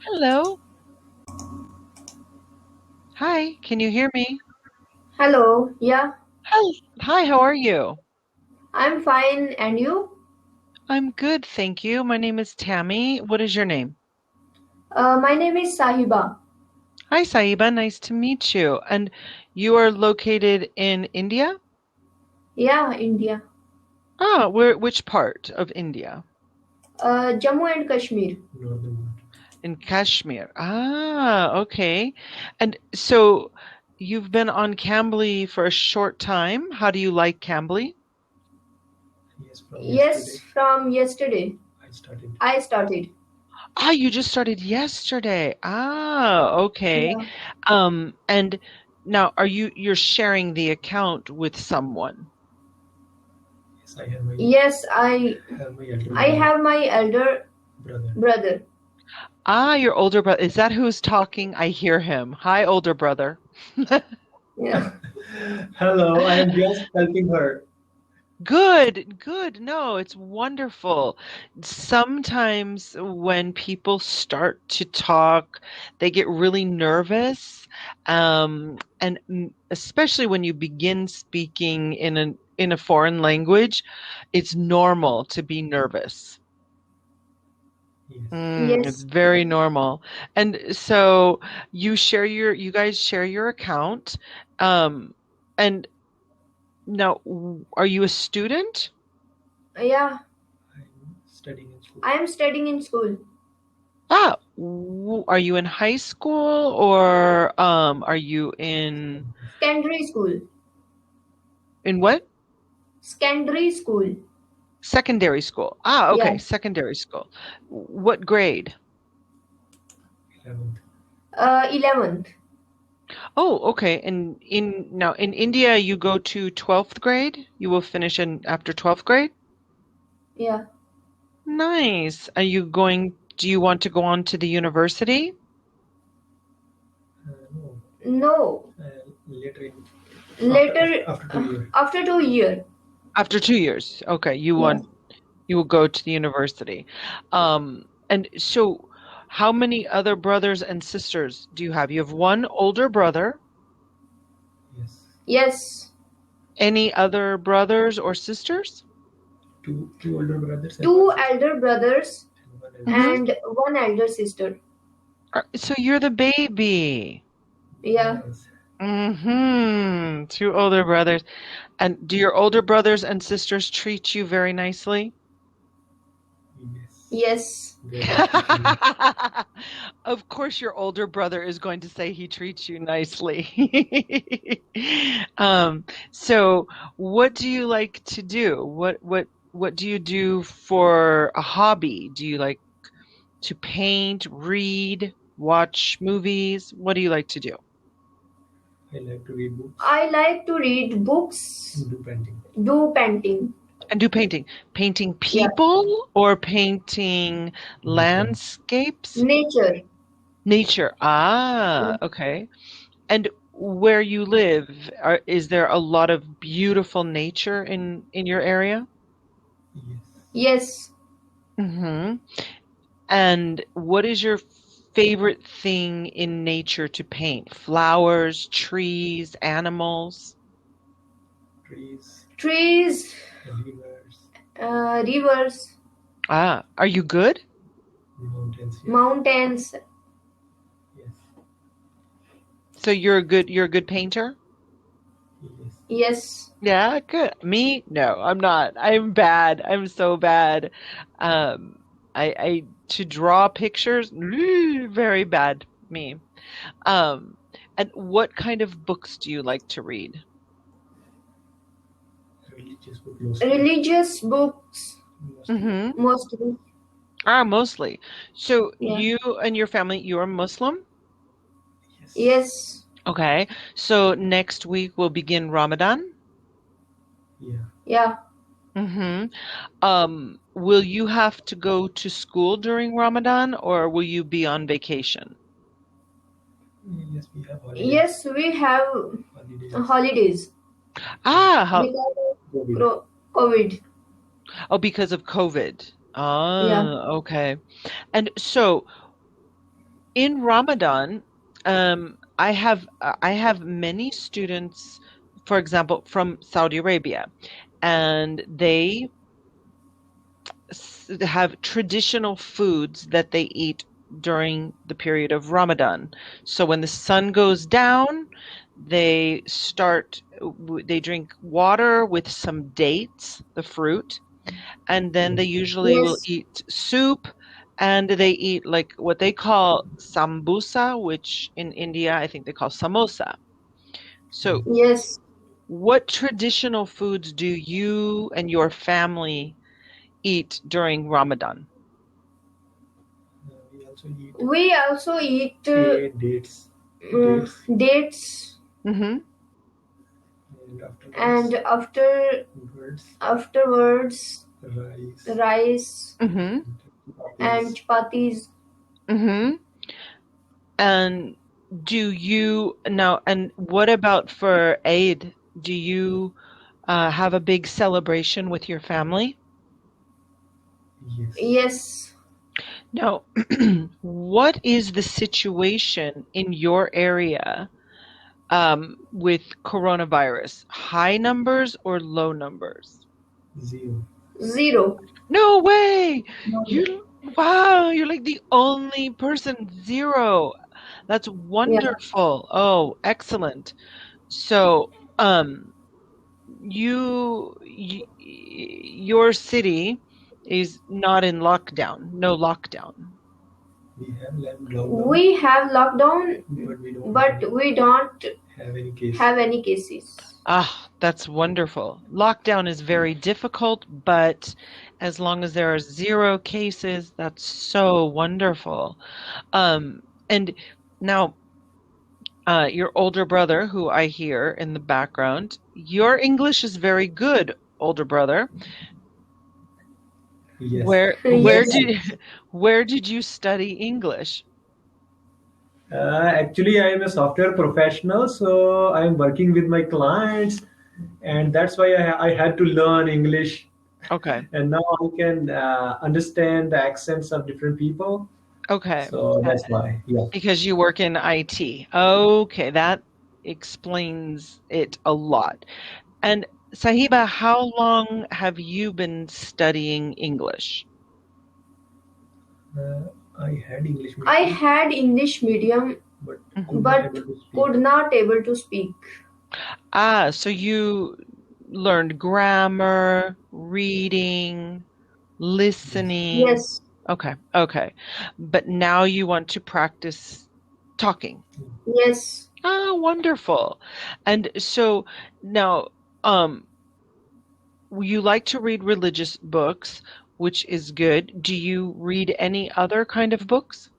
Hello. Hi, can you hear me? Hello, yeah, Hi, how are you? I'm fine. And you? I'm good, thank you. My name is Tammy. What is your name? My name is Sahiba. Hi, Saiba. Nice to meet you. And you are located in India? Yeah, India. Ah, which part of India? Jammu and Kashmir. In Kashmir. Ah, okay. And so you've been on Cambly for a short time. How do you like Cambly? Yes, from yesterday. I started. Ah, you just started yesterday. Ah, okay. Yeah. And now you're sharing the account with someone? Yes, I have my elder brother. Ah, your older brother. Is that who's talking? I hear him. Hi, older brother. Yeah. Hello, I am just helping her. Good, good. No, it's wonderful. Sometimes when people start to talk, they get really nervous. Especially when you begin speaking in a foreign language, it's normal to be nervous. Yes. It's Yes. very normal. And so you guys share your account. And now, are you a student? Yeah, I'm studying in school. I am studying in school. Ah, are you in high school or are you Secondary school. in what? Secondary school. Secondary school. Ah, Yeah. okay, secondary school. What grade? 11th. 11th. Oh, okay. And in India you go to 12th grade? You will finish in after 12th grade? Yeah. Nice. Do you want to go on to the university? No, No. later Later, after 2 years. after 2 years. After 2 years. Okay, Yeah. you will go to the university. And so how many other brothers and sisters do you have? You have one older brother. Yes. Yes. Any other brothers or sisters? Two older brothers and Two elder brothers one elder Mm-hmm. sister. and one elder sister. So you're the baby. Yeah. Yes. Mm-hmm. Two older brothers. And do your older brothers and sisters treat you very nicely? Yes. Yes. Very appreciative. Of course, your older brother is going to say he treats you nicely. So what do you like to do? What do you do for a hobby? Do you like to paint, read, watch movies? What do you like to do? I like to read books I like to read books, and do painting. do painting. And do painting. Painting Yeah. people or painting landscapes? Nature. Nature. Yeah. Ah, okay. And where you live, is there a lot of beautiful nature in your area? Yes. Yes. Mm-hmm. And what is your favorite thing in nature to paint? Flowers, trees, animals? Trees, Trees, rivers, rivers, Ah, are you good? mountains. Yes. mountains. Yes. So you're a good painter? Yes. Yes. Yeah, good. Me? No, I'm not. I'm bad. I'm so bad. Um, I to draw pictures, very bad. Me. Um, and what kind of books do you like to read? Religious book mostly. Religious books Mostly. Mm-hmm. mostly. Ah, mostly. So Yeah. you and your family, you're Muslim? Yes. Yes. Okay. So next week we'll begin Ramadan. Yeah. Yeah. Mm-hmm. Will you have to go to school during Ramadan or will you be on vacation? Yes, we have holidays. Yes, we have Holidays. holidays Ah, because of COVID. COVID. oh, because of COVID. Yeah. Ah, okay. And so in Ramadan, I have many students, for example, from Saudi Arabia, and they have traditional foods that they eat during the period of Ramadan. So when the sun goes down, they drink water with some dates, the fruit, and then they usually will Yes. eat soup, and they eat like what they call sambusa, which in India I think they call samosa. So Yes. what traditional foods do you and your family eat during Ramadan? We also eat We also eat dates. dates, Mm-hmm. And and afterwards rice. rice Mm-hmm. and chapatis. Mm-hmm. And and what about for Eid? Do you have a big celebration with your family? Yes. Yes. Now, what is the situation in your area with coronavirus? High numbers or low numbers? 0. 0. No way! Wow, you're like the only person. 0. That's Yeah. wonderful. Oh, excellent. So, your city is not in lockdown. No lockdown. We have lockdown, We have lockdown, but we don't but we don't have any case. have any cases. Ah, that's wonderful. Lockdown is very difficult, but as long as there are 0 cases, that's so wonderful. And now, your older brother, who I hear in the background, your English is very good, older brother. Yes. Yes. Where did you study English? Actually, I am a software professional, so I am working with my clients, and that's why I had to learn English. Okay. And now I can understand the accents of different people. Okay. So that's why, yeah. Because you work in IT. Okay, that explains it a lot. And Sahiba, how long have you been studying English? I had English medium, I had English medium, but but could not able to speak. Ah, so you learned grammar, reading, listening. Yes. Okay. But now you want to practice talking. Yes. Ah, wonderful. And so now, you like to read religious books, which is good. Do you read any other kind of books?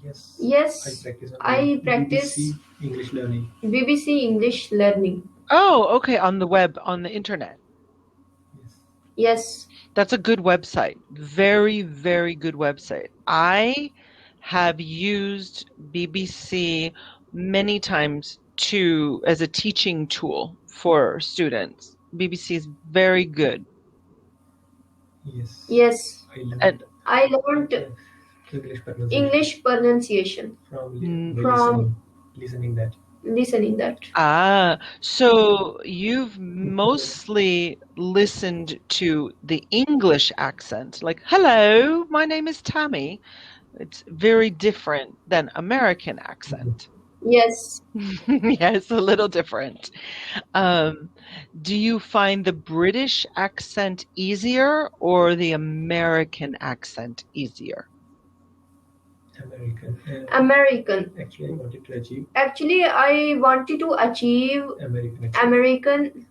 Yes. Yes. I practice BBC English learning. BBC English learning. Oh, okay, on the web, on the internet. Yes. Yes. That's a good website. Very, very good website. I have used BBC many times as a teaching tool for students. BBC is very good. Yes. Yes. And I learned English pronunciation from from listening that. listening that. so you've mostly listened to the English accent, like, hello, my name is Tammy. It's very different than American accent. Yes. Yes, a little different. Do you find the British accent easier or the American accent easier? American. American. Actually, I wanted to achieve American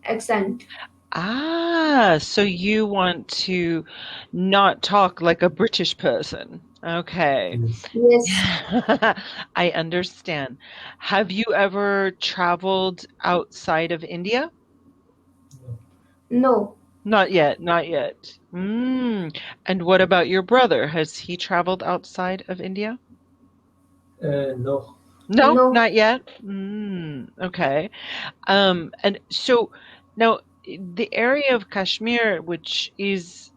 accent. Ah, so you want to not talk like a British person. Okay. Yes. I understand. Have you ever traveled outside of India? No. Not yet, not yet. And what about your brother? Has he traveled outside of India? No. No, No. not yet. Okay. And so now the area of Kashmir, which is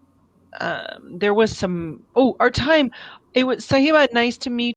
there was some. Oh, our time. It was Sahiba. Nice to meet